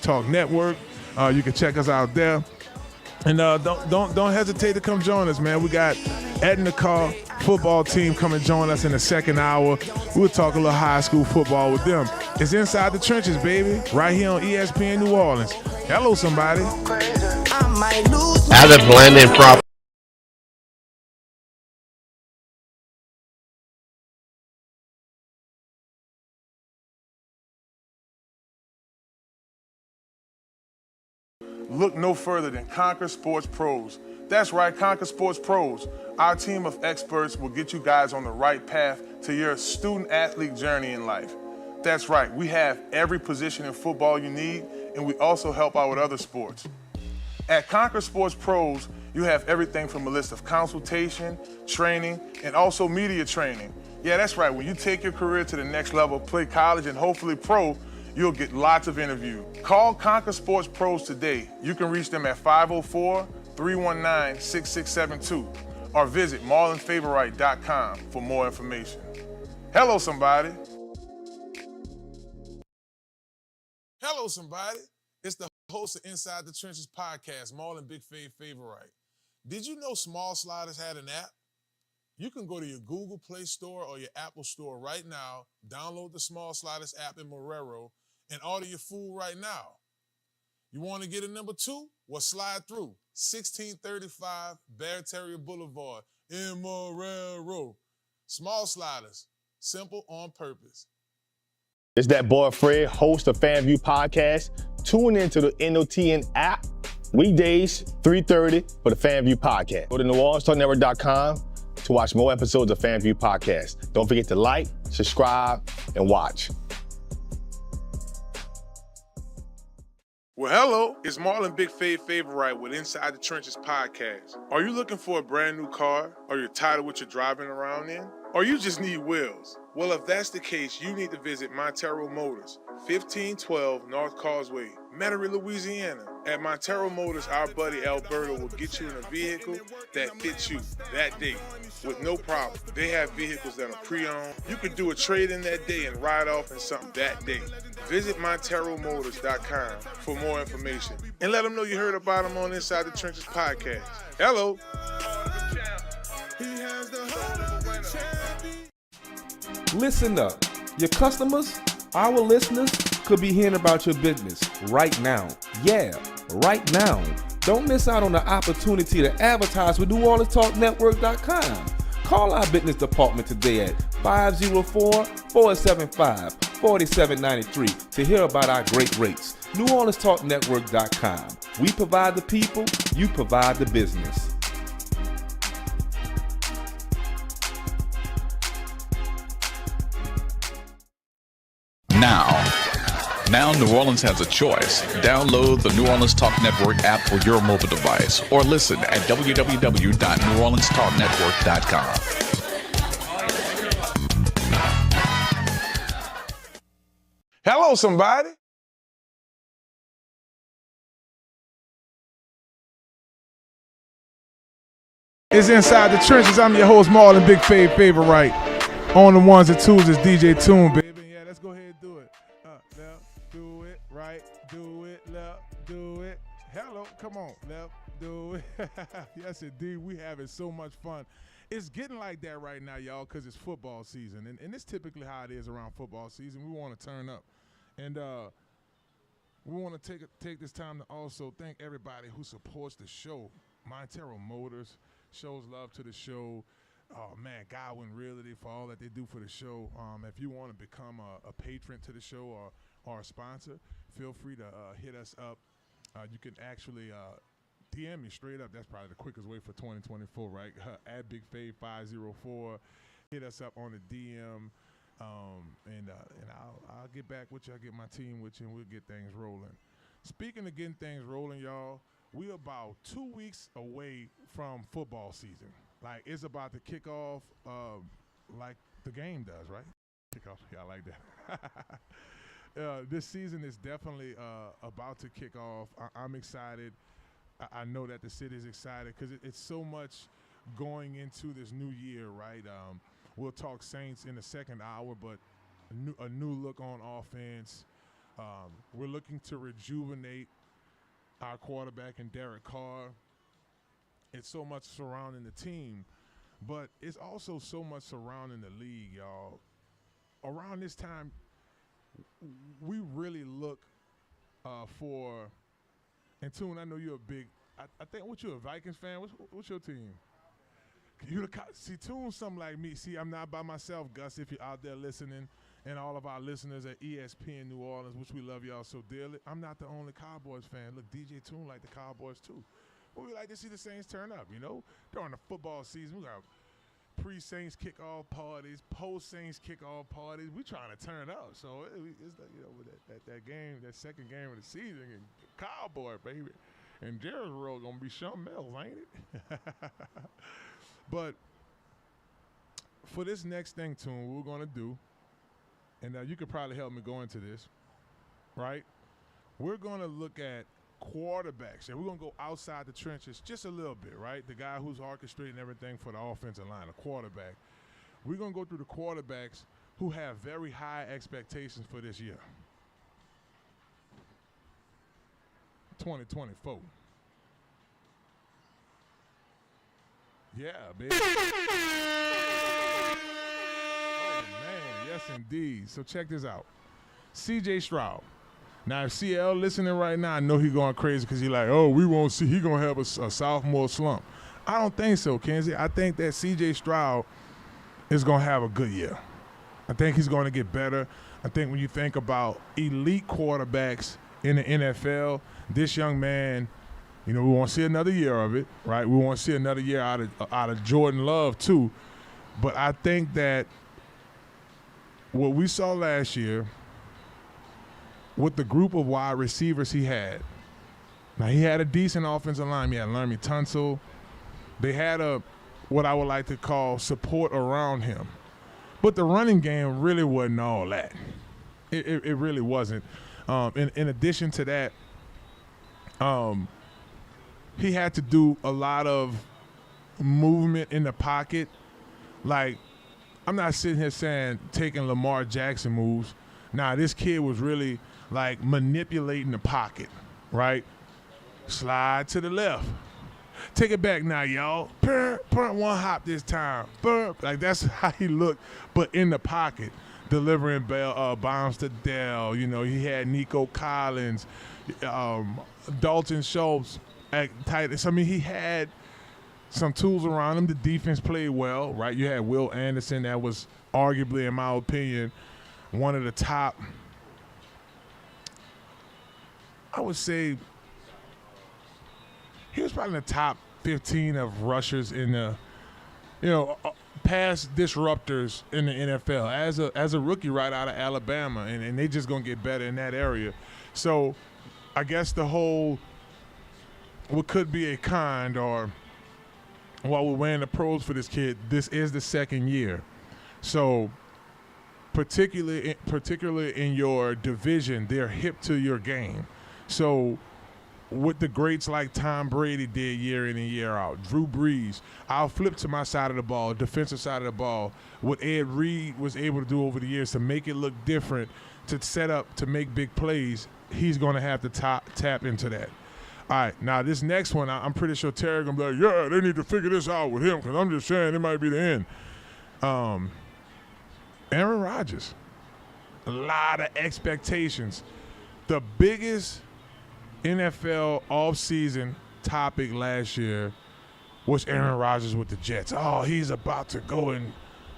Talk Network. You can check us out there. And don't hesitate to come join us, man. We got Edna Karr football team coming join us in the second hour. We'll talk a little high school football with them. It's Inside the Trenches, baby, right here on ESPN New Orleans. Hello, somebody. As a blending prop. Look no further than Conquer Sports Pros. That's right, Conquer Sports Pros. Our team of experts will get you guys on the right path to your student-athlete journey in life. That's right, we have every position in football you need, and we also help out with other sports. At Conquer Sports Pros, you have everything from a list of consultation, training, and also media training. Yeah, that's right, when you take your career to the next level, play college, and hopefully pro, you'll get lots of interviews. Call Conquer Sports Pros today. You can reach them at 504-319-6672 or visit marlonfavorite.com for more information. Hello, somebody. Hello, somebody. It's the host of Inside the Trenches podcast, Marlon Big Favorite. Did you know Small Sliders had an app? You can go to your Google Play Store or your Apple Store right now, download the Small Sliders app in Marrero, and order your food right now. You want to get a number 2? Well, slide through 1635 Barataria Boulevard in Marrero. Small Sliders, simple on purpose. It's that boy Fred, host of FanView Podcast. Tune into the NOTN app weekdays 3:30 for the FanView Podcast. Go to NewOrleansTalkNetwork.com to watch more episodes of FanView Podcast. Don't forget to like, subscribe, and watch. Well, hello, it's Marlon Big Favorite with Inside the Trenches podcast. Are you looking for a brand new car? Or you're tired of what you're driving around in? Or you just need wheels? Well, if that's the case, you need to visit Montero Motors, 1512 North Causeway, Metairie, Louisiana. At Montero Motors, our buddy Alberto will get you in a vehicle that fits you that day with no problem. They have vehicles that are pre-owned. You could do a trade-in that day and ride off in something that day. Visit MonteroMotors.com for more information and let them know you heard about them on Inside the Trenches podcast. Hello. Listen up. Your customers, our listeners, could be hearing about your business right now. Yeah, right now. Don't miss out on the opportunity to advertise with NewOrleansTalkNetwork.com. Call our business department today at 504-475-4793 to hear about our great rates. NewOrleansTalkNetwork.com. We provide the people, you provide the business. Now New Orleans has a choice. Download the New Orleans Talk Network app for your mobile device or listen at www.NewOrleansTalkNetwork.com. Hello, somebody. It's Inside the Trenches. I'm your host, Marlon Big Favorite. On the ones and twos is DJ Tune, baby. Yeah, let's go ahead and do it. Left, do it, right, do it, left, do it. Hello, come on, left, do it. Yes, indeed, we having so much fun. It's getting like that right now, y'all, because it's football season. And it's typically how it is around football season. We want to turn up. And we want to take this time to also thank everybody who supports the show. Montero Motors shows love to the show. Oh, man, Godwyn Realty for all that they do for the show. If you want to become a patron to the show or a sponsor, feel free to hit us up. You can actually DM me straight up. That's probably the quickest way for 2024, right? At BigFave504. Hit us up on the DM, and I'll get back with you. I'll get my team with you, and we'll get things rolling. Speaking of getting things rolling, y'all, we're about 2 weeks away from football season. Like, it's about to kick off like the game does, right? Kick off. Yeah, I like that. This season is definitely about to kick off. I'm excited. I know that the city is excited because it's so much going into this new year, right? We'll talk Saints in the second hour, but a new look on offense, We're looking to rejuvenate our quarterback in Derek Carr. It's so much surrounding the team, but it's also so much surrounding the league, y'all. Around this time, we really look for – and, Toon, I know you're a big – I think, what, you a Vikings fan? What's your team? See, Toon's something like me. See, I'm not by myself, Gus, if you're out there listening, and all of our listeners at ESPN New Orleans, which we love y'all so dearly. I'm not the only Cowboys fan. Look, DJ Toon like the Cowboys too. But we like to see the Saints turn up, you know. During the football season, we got pre-Saints kickoff parties, post-Saints kickoff parties. We trying to turn up. So it's like, you know, that game, that second game of the season, and Cowboy, baby. And Jerry's Road going to be something else, ain't it? But for this next thing, Toon, we're going to do, and you could probably help me go into this, right? We're going to look at quarterbacks, and we're going to go outside the trenches just a little bit, right? The guy who's orchestrating everything for the offensive line, a quarterback. We're going to go through the quarterbacks who have very high expectations for this year. 2024. Yeah, baby. Oh, man. Yes, indeed. So check this out. C.J. Stroud. Now, if CL listening right now, I know he's going crazy because he's like, oh, we won't see. He's going to have a sophomore slump. I don't think so, Kenzie. I think that C.J. Stroud is going to have a good year. I think he's going to get better. I think when you think about elite quarterbacks in the NFL, this young man, you know, we want to see another year of it, right? We want to see another year out of Jordan Love too. But I think that what we saw last year with the group of wide receivers he had, now he had a decent offensive line. He had Laramie Tunsil. They had what I would like to call support around him. But the running game really wasn't all that. It really wasn't. In addition to that, he had to do a lot of movement in the pocket. Like, I'm not sitting here saying taking Lamar Jackson moves. Nah, this kid was really, like, manipulating the pocket, right? Slide to the left. Take it back now, y'all. Punt one hop this time. Like, that's how he looked, but in the pocket, delivering bombs to Dell. You know, he had Nico Collins, Dalton Schultz at tight. So, I mean, he had some tools around him. The defense played well, right? You had Will Anderson that was arguably, in my opinion, one of the top, I would say, he was probably in the top 15 of rushers in the, you know, past disruptors in the NFL as a rookie right out of Alabama, and they just going to get better in that area. So I guess the whole, what could be a kind, or while we're wearing the pros for this kid, this is the second year. So particularly in your division, they're hip to your game. So what the greats like Tom Brady did year in and year out, Drew Brees, I'll flip to my side of the ball, defensive side of the ball, what Ed Reed was able to do over the years to make it look different, to set up, to make big plays, he's going to have to tap into that. All right, now this next one, I'm pretty sure Terry going to be like, yeah, they need to figure this out with him because I'm just saying it might be the end. Aaron Rodgers, a lot of expectations. The biggest NFL offseason topic last year was Aaron Rodgers with the Jets. Oh, he's about to go and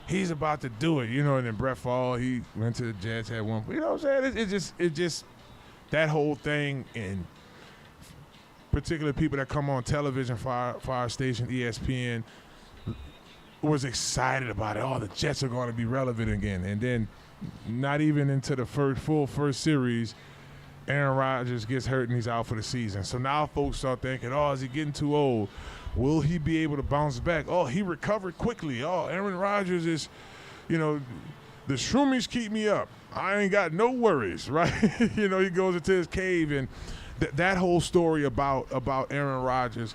he's about to do it, you know. And then Brett Favre, he went to the Jets, had one. You know what I'm saying? It just that whole thing, and particularly people that come on television for our station, ESPN, was excited about it. Oh, the Jets are going to be relevant again. And then not even into the first series, Aaron Rodgers gets hurt and he's out for the season. So now folks start thinking, oh, is he getting too old? Will he be able to bounce back? Oh, he recovered quickly. Oh, Aaron Rodgers is, you know, the shroomies keep me up. I ain't got no worries, right? You know, he goes into his cave, and that whole story about Aaron Rodgers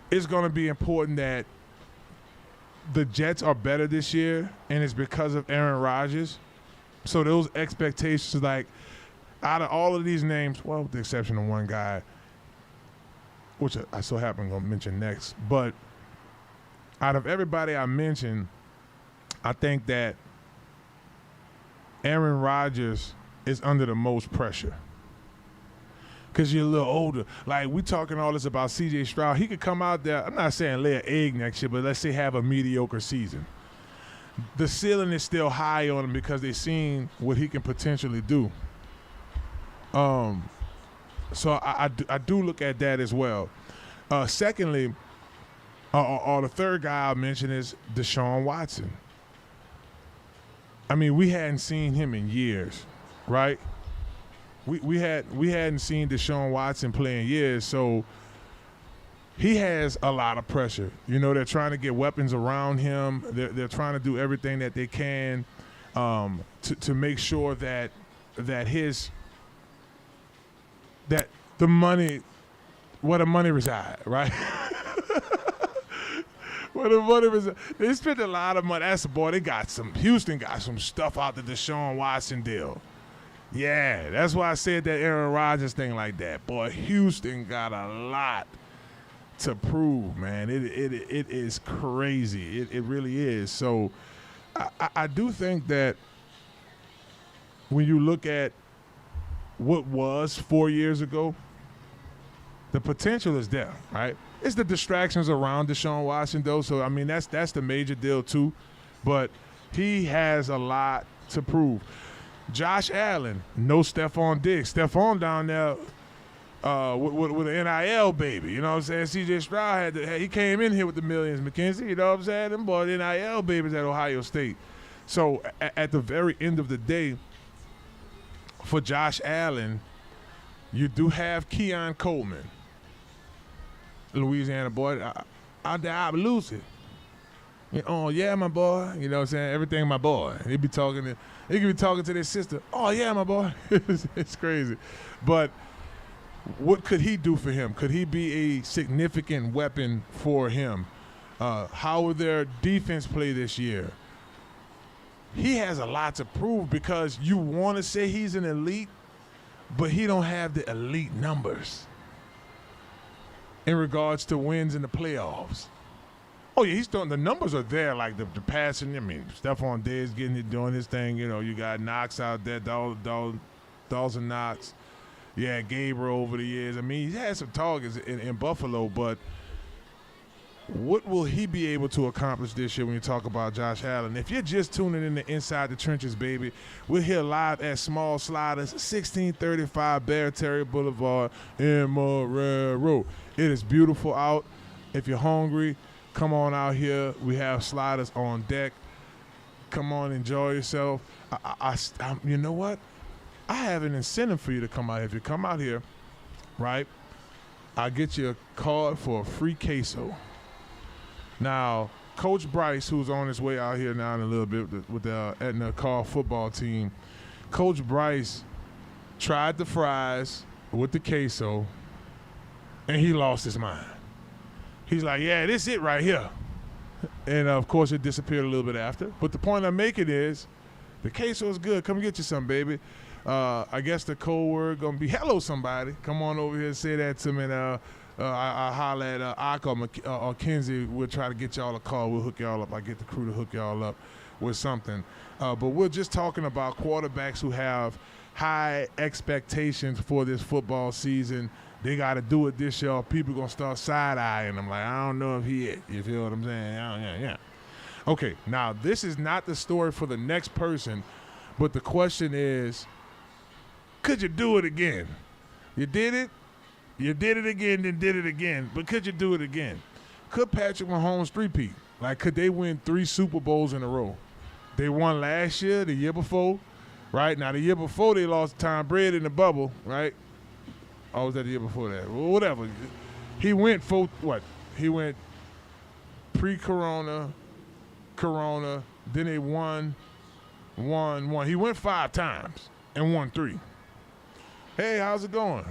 is going to be important, that the Jets are better this year, and it's because of Aaron Rodgers. So those expectations, like out of all of these names, well, with the exception of one guy, which I so happen to mention next, but out of everybody I mentioned, I think that Aaron Rodgers is under the most pressure. Because you're a little older. Like, we talking all this about C.J. Stroud. He could come out there, I'm not saying lay an egg next year, but let's say have a mediocre season. The ceiling is still high on him because they've seen what he can potentially do. So I do look at that as well. Secondly, the third guy I'll mention is Deshaun Watson. I mean, we hadn't seen him in years, right? We hadn't seen Deshaun Watson play in years, so he has a lot of pressure. You know, they're trying to get weapons around him. They're trying to do everything that they can to make sure that the money, where the money reside, right? Where the money reside. They spent a lot of money. That's the boy. Houston got some stuff out the Deshaun Watson deal. Yeah, that's why I said that Aaron Rodgers thing like that. Boy, Houston got a lot to prove, man. It is crazy. It really is. So I do think that when you look at what was 4 years ago, the potential is there, right? It's the distractions around Deshaun Watson, though. So, I mean, that's the major deal, too. But he has a lot to prove. Josh Allen, no Stephon Diggs. Stephon down there with an NIL baby. You know what I'm saying? C.J. Stroud he came in here with the millions, McKenzie. You know what I'm saying? Them boys, NIL babies at Ohio State. So at the very end of the day, for Josh Allen, you do have Keon Coleman, Louisiana boy. I lose it. Oh yeah, my boy. You know what I'm saying? Everything my boy. He could be talking to their sister. Oh yeah, my boy. It's crazy. But what could he do for him? Could he be a significant weapon for him? How will their defense play this year? He has a lot to prove because you want to say he's an elite, but he don't have the elite numbers in regards to wins in the playoffs. Oh, yeah, the numbers are there, like the passing. I mean, Stephon Diggs doing his thing. You know, you got Knox out there, Dawson Knox. Yeah, Gabriel over the years. I mean, he's had some targets in Buffalo, but what will he be able to accomplish this year when you talk about Josh Allen? If you're just tuning in to Inside the Trenches, baby, we're here live at Small Sliders, 1635 Barataria Boulevard in Marrero. It is beautiful out. If you're hungry, come on out here. We have sliders on deck. Come on, enjoy yourself. You know what? I have an incentive for you to come out here. If you come out here, right, I'll get you a card for a free queso. Now, Coach Bryce, who's on his way out here now in a little bit with the Edna Karr football team, Coach Bryce tried the fries with the queso, and he lost his mind. He's like, yeah, this it right here. And, of course, it disappeared a little bit after. But the point I'm making is the queso is good. Come get you some, baby. I guess the code word going to be hello, somebody. Come on over here and say that to me. And I holler at Akka or Kenzie. We'll try to get y'all a call. We'll hook y'all up. I get the crew to hook y'all up with something. But we're just talking about quarterbacks who have high expectations for this football season. They got to do it this year. People going to start side-eyeing them. Like, I don't know if he it. You feel what I'm saying? Yeah. Okay, now this is not the story for the next person, but the question is, could you do it again? You did it again, then did it again, but could you do it again? Could Patrick Mahomes three-peat? Like, could they win 3 Super Bowls in a row? They won last year, the year before, right? Now, the year before they lost Tom Brady in the bubble, right? Or was that the year before that? Well, whatever. He went He went pre-Corona, Corona, then they won. He went 5 times and won 3. Hey, how's it going?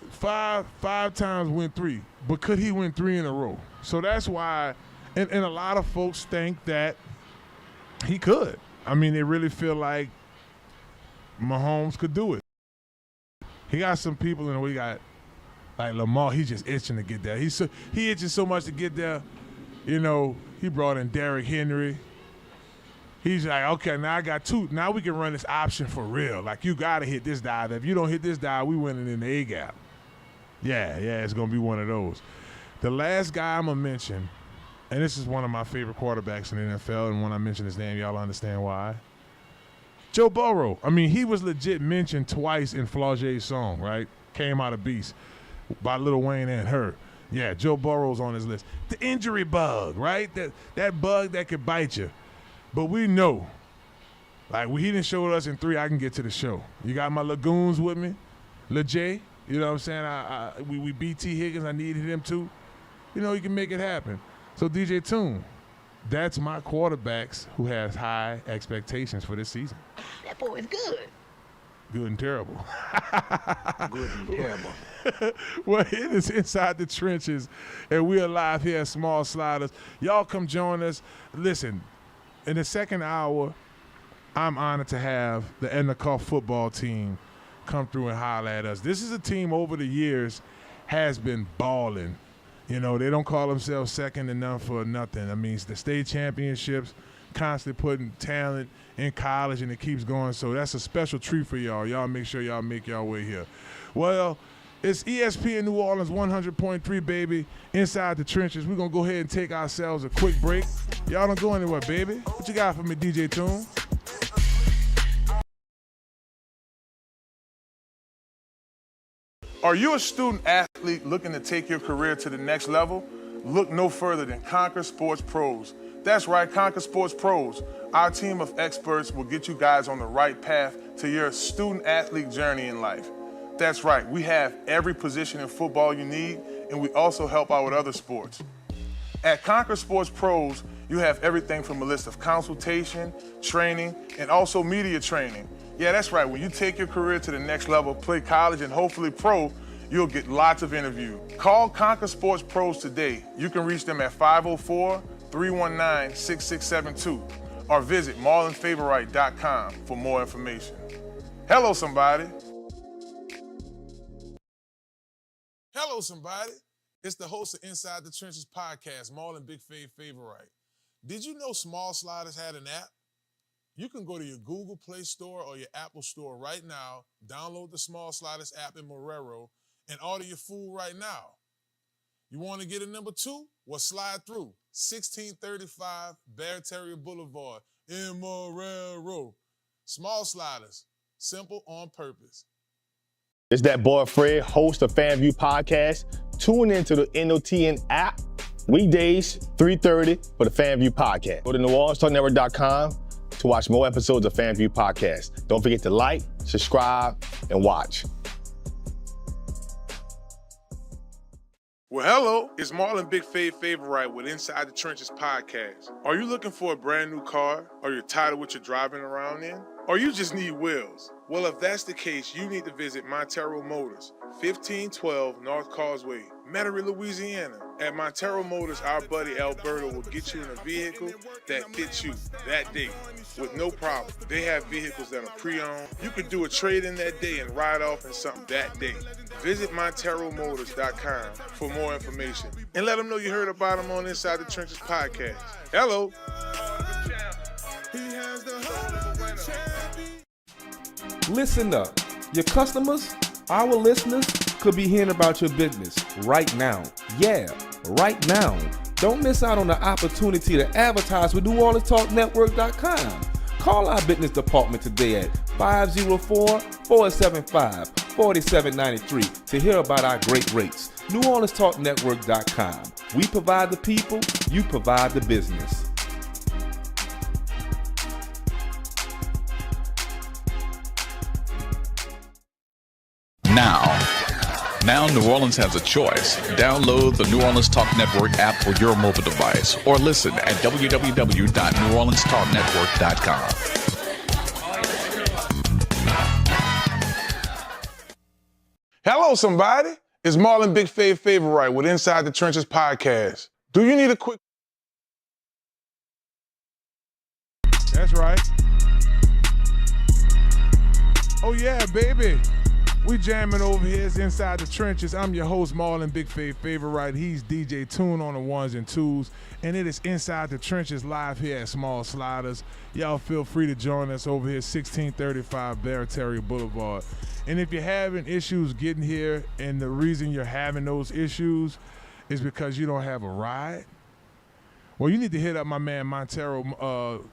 5 times win 3, but could he win 3 in a row? So that's why, and a lot of folks think that he could. I mean, they really feel like Mahomes could do it. He got some people in the way. He got like Lamar. He's just itching to get there. He itching so much to get there. You know, he brought in Derrick Henry. He's like, okay, now I got two. Now we can run this option for real. Like, you got to hit this dive. If you don't hit this dive, we winning in the A-gap. Yeah, it's going to be one of those. The last guy I'm going to mention, and this is one of my favorite quarterbacks in the NFL, and when I mention his name, y'all understand why. Joe Burrow. I mean, he was legit mentioned twice in Flau'jae's song, right? Came Out of Beast by Lil Wayne and her. Yeah, Joe Burrow's on his list. The injury bug, right? That bug that could bite you. But we know, like, he didn't show us in 3, I can get to the show. You got my Lagoons with me, Lil J, you know what I'm saying? We beat T. Higgins, I needed him too. You know, you can make it happen. So DJ Toon, that's my quarterbacks who has high expectations for this season. That boy is good. Good and terrible. Good and terrible. Well, it is Inside the Trenches, and we're live here at Small Sliders. Y'all come join us. Listen, in the second hour, I'm honored to have the Edna Karr football team come through and holler at us. This is a team over the years has been balling. You know, they don't call themselves second to none for nothing. I mean, it's the state championships, constantly putting talent in college, and it keeps going. So that's a special treat for y'all. Y'all make sure y'all make y'all way here. Well, it's ESPN New Orleans 100.3, baby. Inside the Trenches. We're going to go ahead and take ourselves a quick break. Y'all don't go anywhere, baby. What you got for me, DJ Toon? Are you a student athlete looking to take your career to the next level? Look no further than Conquer Sports Pros. That's right, Conquer Sports Pros. Our team of experts will get you guys on the right path to your student athlete journey in life. That's right, we have every position in football you need, and we also help out with other sports. At Conquer Sports Pros, you have everything from a list of consultation, training, and also media training. Yeah, that's right, when you take your career to the next level, play college, and hopefully pro, you'll get lots of interviews. Call Conquer Sports Pros today. You can reach them at 504-319-6672 or visit marlonfavorite.com for more information. Hello, somebody. Hello, somebody. It's the host of Inside the Trenches podcast, Marlon Big Favorite. Did you know Small Sliders had an app? You can go to your Google Play Store or your Apple Store right now, download the Small Sliders app in Marrero, and order your food right now. You want to get a number 2? Well, slide through. 1635 Barataria Boulevard in Marrero. Small Sliders, simple on purpose. It's that boy Fred, host of FanView Podcast. Tune into the NOTN app, weekdays, 3:30 for the FanView Podcast. Go to NewOrleansTalkNetwork.com to watch more episodes of FanView Podcast. Don't forget to like, subscribe, and watch. Well, hello, it's Marlon Big Favorite with Inside the Trenches podcast. Are you looking for a brand new car, or you're tired of what you're driving around in? Or you just need wheels? Well, if that's the case, you need to visit Montero Motors, 1512 North Causeway, Metairie, Louisiana. At Montero Motors, our buddy Alberto will get you in a vehicle that fits you that day with no problem. They have vehicles that are pre-owned. You could do a trade-in that day and ride off in something that day. Visit MonteroMotors.com for more information and let them know you heard about them on Inside the Trenches podcast. Hello. Listen up. Your customers, our listeners, could be hearing about your business right now. Yeah, right now. Don't miss out on the opportunity to advertise with NewOrleansTalkNetwork.com. Call our business department today at 504-475-4793 to hear about our great rates. NewOrleansTalkNetwork.com. We provide the people, you provide the business. Now New Orleans has a choice. Download the New Orleans Talk Network app for your mobile device or listen at www.neworleanstalknetwork.com. Hello, somebody. It's Marlon Big Favorite with Inside the Trenches podcast. Do you need a quick... That's right. Oh yeah, baby. We jamming over here. It's Inside the Trenches. I'm your host, Marlon Big Favorite Wright. He's DJ Tune on the ones and twos. And it is Inside the Trenches live here at Small Sliders. Y'all feel free to join us over here, 1635 Barataria Boulevard. And if you're having issues getting here, and the reason you're having those issues is because you don't have a ride, well, you need to hit up my man Montero,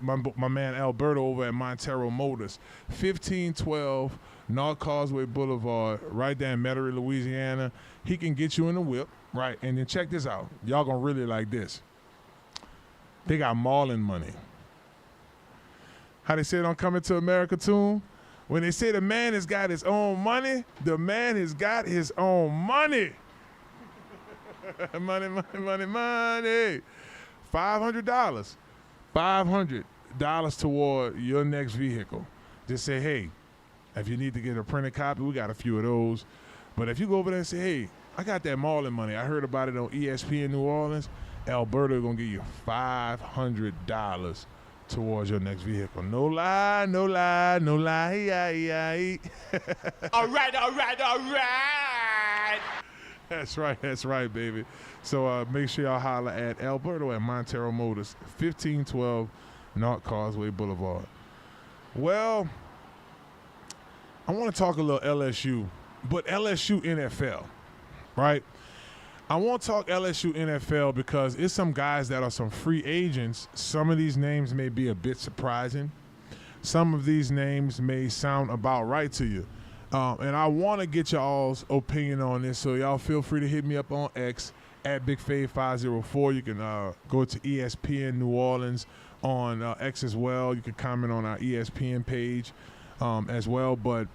my man Alberto over at Montero Motors, 1512 North Causeway Boulevard, right there in Metairie, Louisiana. He can get you in the whip, right? And then check this out. Y'all gonna really like this. They got Marlon money. How they say it on Coming to America tune? When they say the man has got his own money, the man has got his own money. Money, money, money, money. $500. $500 toward your next vehicle. Just say, hey, if you need to get a printed copy, we got a few of those. But if you go over there and say, hey, I got that Marlon money. I heard about it on ESPN New Orleans. Alberta going to give you $500 towards your next vehicle. No lie, no lie, no lie. All right. That's right, baby. So make sure y'all holler at Alberto at Montero Motors, 1512 North Causeway Boulevard. Well, I want to talk a little LSU, but LSU NFL, right? I want to talk LSU NFL because it's some guys that are some free agents. Some of these names may be a bit surprising. Some of these names may sound about right to you. And I want to get y'all's opinion on this, so y'all feel free to hit me up on X at BigFave504. You can go to ESPN New Orleans on X as well. You can comment on our ESPN page as well. But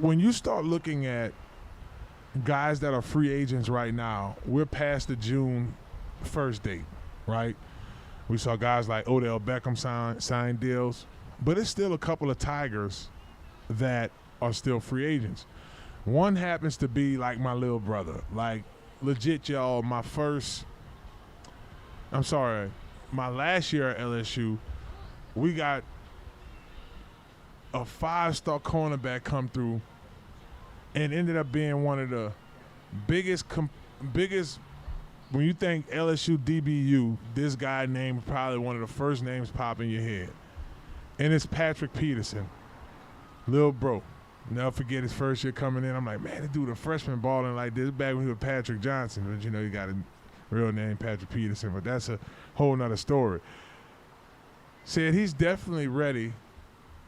when you start looking at guys that are free agents right now, we're past the June 1st date, right? We saw guys like Odell Beckham sign deals. But it's still a couple of Tigers that are still free agents. One happens to be like my little brother. Like, legit, y'all, my last year at LSU, we got a 5-star cornerback come through and ended up being one of the biggest, when you think LSU DBU, this guy named probably one of the first names pop in your head. And it's Patrick Peterson, Lil Bro. Never forget his first year coming in. I'm like, man, this dude a freshman balling like this back when he was Patrick Johnson. But, you know, he got a real name, Patrick Peterson. But that's a whole nother story. Said he's definitely ready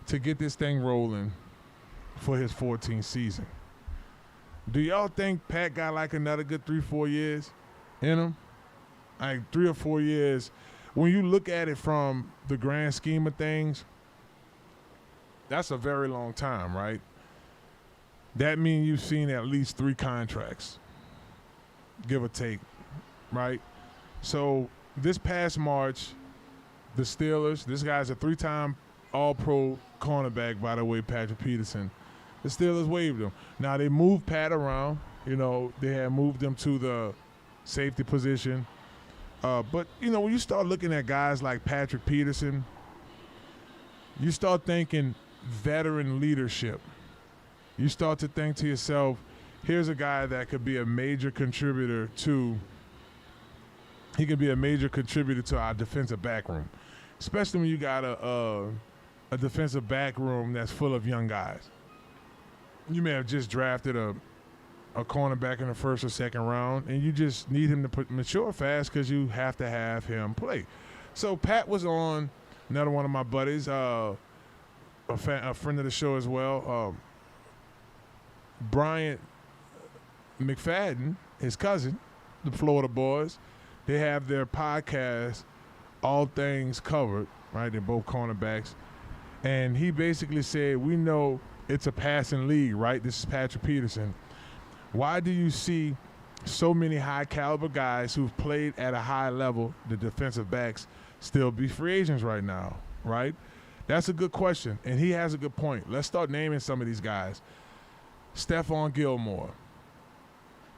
to get this thing rolling for his 14th season. Do y'all think Pat got like another good 3-4 years in him? Like 3 or 4 years. When you look at it from the grand scheme of things, that's a very long time, right? That means you've seen at least 3 contracts, give or take, right? So this past March, the Steelers, this guy's a 3-time All-Pro cornerback, by the way, Patrick Peterson. The Steelers waived him. Now, they moved Pat around. You know, they had moved him to the safety position. But, you know, when you start looking at guys like Patrick Peterson, you start thinking veteran leadership. You start to think to yourself, here's a guy that could be a major contributor to our defensive back room, especially when you got a defensive back room that's full of young guys. You may have just drafted a cornerback in the first or second round, and you just need him to mature fast because you have to have him play. So Pat was on, another one of my buddies, a friend of the show as well, Bryant McFadden, his cousin, the Florida boys. They have their podcast, All Things Covered, right? They're both cornerbacks. And he basically said, we know it's a passing league, right? This is Patrick Peterson. Why do you see so many high-caliber guys who've played at a high level, the defensive backs, still be free agents right now, right? That's a good question, and he has a good point. Let's start naming some of these guys. Stephon Gilmore,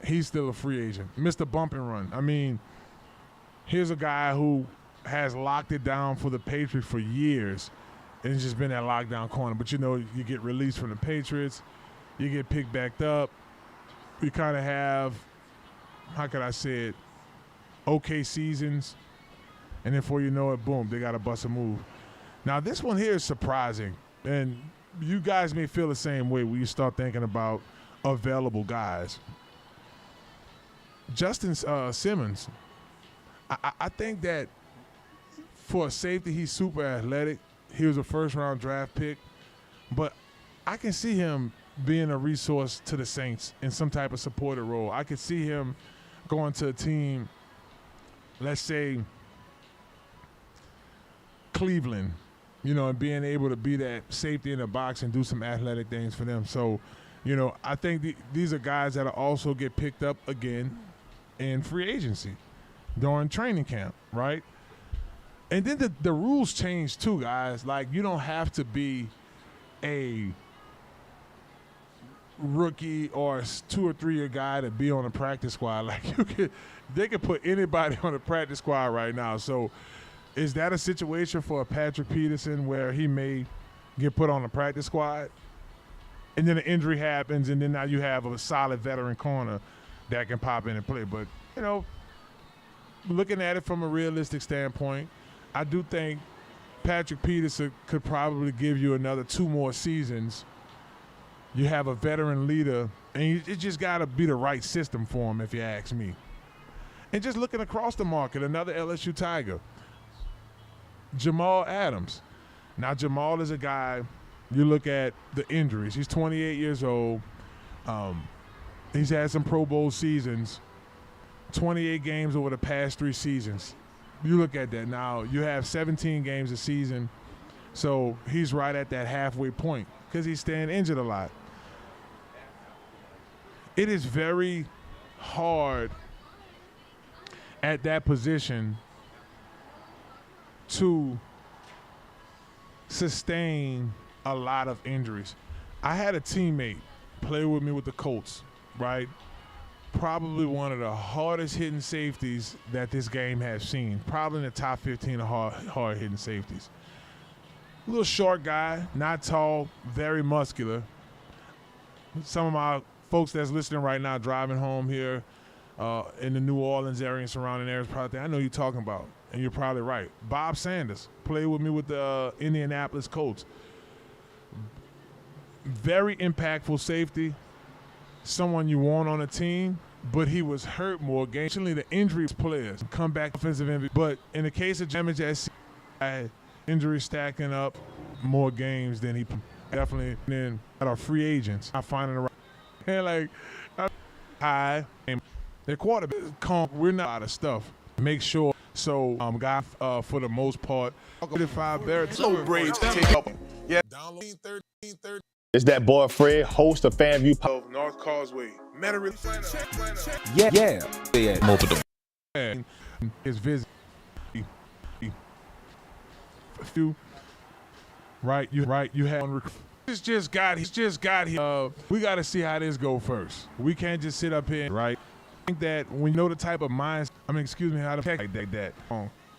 he's still a free agent. Mr. Bump and Run. I mean, here's a guy who has locked it down for the Patriots for years, and it's just been that lockdown corner. But, you know, you get released from the Patriots. You get picked back up. You kind of have, how could I say it, okay seasons. And then before you know it, boom, they got to bust a move. Now, this one here is surprising. And you guys may feel the same way when you start thinking about available guys. Justin Simmons, I think that for a safety, he's super athletic. He was a first-round draft pick. But I can see him being a resource to the Saints in some type of supported role. I could see him going to a team, let's say Cleveland, you know, and being able to be that safety in the box and do some athletic things for them. So, you know, I think these are guys that will also get picked up again in free agency during training camp, right? And then the rules change too, guys. Like, you don't have to be a rookie or 2 or 3 year guy to be on a practice squad. Like, they could put anybody on a practice squad right now. So is that a situation for a Patrick Peterson where he may get put on a practice squad and then an injury happens and then now you have a solid veteran corner that can pop in and play? But, you know, looking at it from a realistic standpoint, I do think Patrick Peterson could probably give you another 2 more seasons. You have a veteran leader, and it just got to be the right system for him, if you ask me. And just looking across the market, another LSU Tiger, Jamal Adams. Now, Jamal is a guy, you look at the injuries. He's 28 years old. He's had some Pro Bowl seasons, 28 games over the past 3 seasons. You look at that. Now, you have 17 games a season, so he's right at that halfway point because he's staying injured a lot. It is very hard at that position to sustain a lot of injuries. I had a teammate play with me with the Colts, right? Probably one of the hardest hitting safeties that this game has seen. Probably in the top 15 of hard hitting safeties. A little short guy, not tall, very muscular. Some of my folks that's listening right now driving home here in the New Orleans area and surrounding areas probably think, I know you're talking about, and you're probably right. Bob Sanders played with me with the Indianapolis Colts. Very impactful safety, someone you want on a team, but he was hurt more games. Actually, the injury players come back offensive MVP. But in the case of damage at injury stacking up more games than he definitely then at our free agents. I find it right. And like high, their quarterback calm. We're not out of stuff. Make sure. So guy for the most part, 35 Barataria. Braids take up. Yeah. Download 13. It's that boy Fred, host of FanView Of North Causeway, Metairie. Yeah. Mobile device. And his visit. Few. Right. You had one. He's just got here. We got to see how this go first. We can't just sit up here, right? I think that when you know the type of minds, how to pick like that.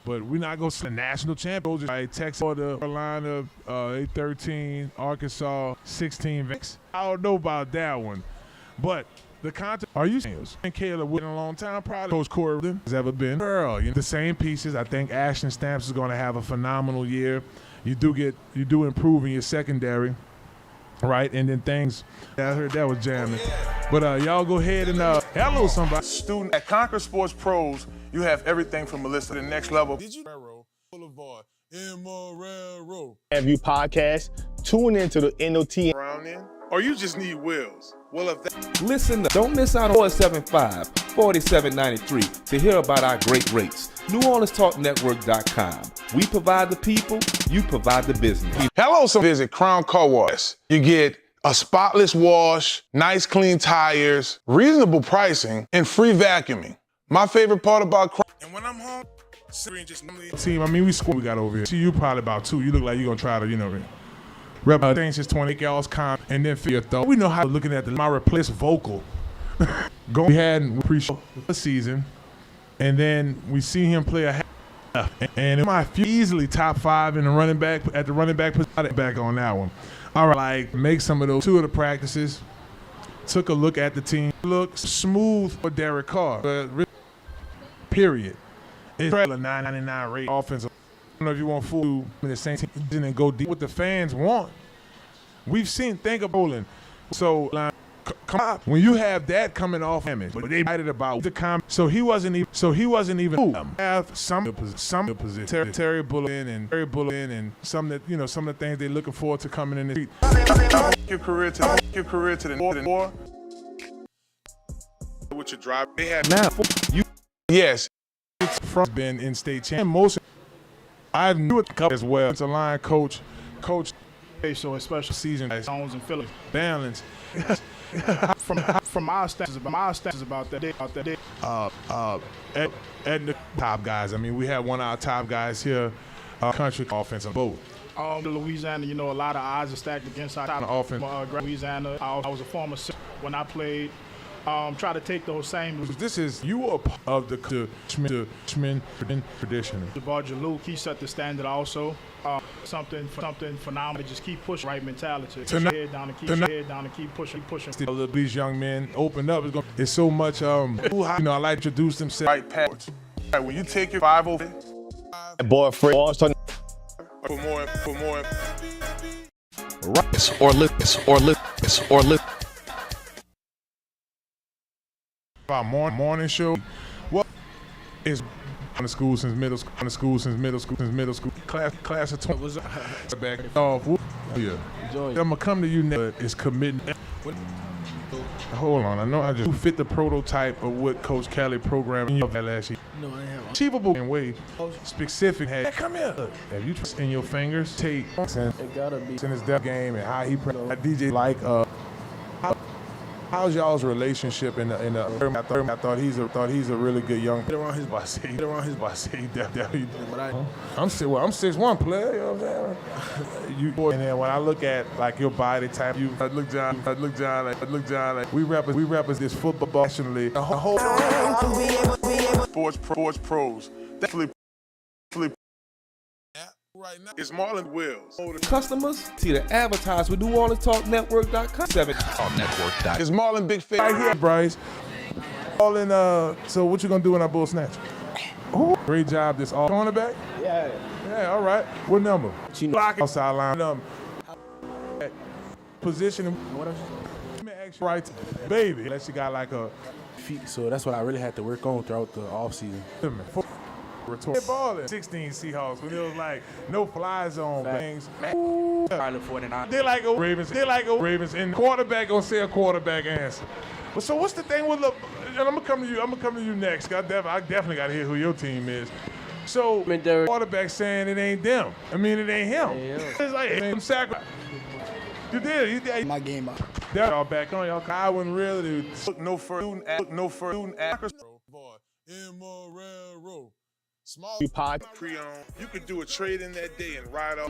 But we're not going to see the national champions. Right? Texas, Carolina, 13, Arkansas, 16. I don't know about that one. But the content, are you saying? And Caleb went a long time, probably. Coach Corey has ever been. Girl, the same pieces. I think Ashton Stamps is going to have a phenomenal year. You do improve in your secondary. Right, and then things, I heard that was jamming. But y'all go ahead and hello somebody. Student at Conquer Sports Pros, you have everything from Melissa to the next level. Did you Boulevard in Marrero? FanView podcast. Tune into the NOT Around in, or you just need wheels. Well, if that Listen up. Don't miss out on 475-4793 to hear about our great rates. NewOrleansTalkNetwork.com. We provide the people, you provide the business. Hello, so visit Crown Car Wash. You get a spotless wash, nice clean tires, reasonable pricing, and free vacuuming. My favorite part about Crown. And when I'm home, team, we score we got over here. See, you probably about 2. You look like you're going to try to, rep things since 20 y'all's calm and then feel thought. We know how looking at my replaced vocal. We had appreciate the season, and then we see him play And my easily top 5 in the running back at the running back position. Back on that one. All right, like make some of those 2 of the practices. Took a look at the team. Looks smooth for Derek Carr. Period. It's a 9.99 rate offensive. I don't know if you want fool in the same team and go deep. What the fans want. We've seen think of bowling. So come on, when you have that coming off damage, but they excited about the comment. So he wasn't even have some position. Terry Bullet and some that some of the things they're looking forward to coming in the street. Your career to the more with your drive. They have Now, you yes, it's from been in state champ. Most I knew it as well. It's a line coach. So a special season zones and Philly Balance. from our stats about that day. Edna top guys. I mean, we have one of our top guys here, country offensive both. Louisiana, a lot of odds are stacked against our offense. Louisiana. I was a former when I played. Try to take those same. This is you are part of the Schmin tradition. DeBarger Luke, he set the standard also. Something phenomenal. Just keep pushing, right mentality. Keep your head down and keep pushing. These young men open up. It's so much. I like to introduce themselves. right pass. Right, when you take your 5 over. Boy, Fred. For more. Right. Or live. Our morning show. Well, it's on the school since middle school. Class of 20 back off. Yeah. I'm gonna come to you next. It's committing. Hold on, I know I just fit the prototype of what Coach Kelly programmed last year. No, I haven't. Achievable in way specific. Hey, come here. Have you trust in your fingers? Take It gotta be. in his depth game and how he DJ like how's y'all's relationship in the I thought he's a really good young player around his boss. Definitely. But I'm 6'1" player, you know what I'm saying? And then when I look at like your body type, I look John like we represent this football nationally. The whole Sports pros. Definitely. Right now, it's Marlon Wills. customers see the advertise with NewOrleansTalkNetwork.com. It's Marlon Big Face. right here, Bryce. All in. So what you gonna do when I bull snatch? Ooh, great job. This all cornerback. yeah. Yeah, all right. What number? Block outside line. Number. Position. What else? Right, baby. Unless you got like a Feet. So that's what I really had to work on throughout the off season. balling. 16 Seahawks when it was like no fly zone things. Pilot 49. They like Ravens, and quarterback gonna say a quarterback answer. But so what's the thing with and I'm gonna come to you next. I definitely gotta hear who your team is. So Metairie. quarterback saying it ain't them. I mean it ain't him. Yeah. It's like I'm sacrifice. You did. My game up. Y'all back on y'all. Godwyn Realty. Look no further. Marrero. Small Pod. pre-owned. You could do a trade in that day and ride off.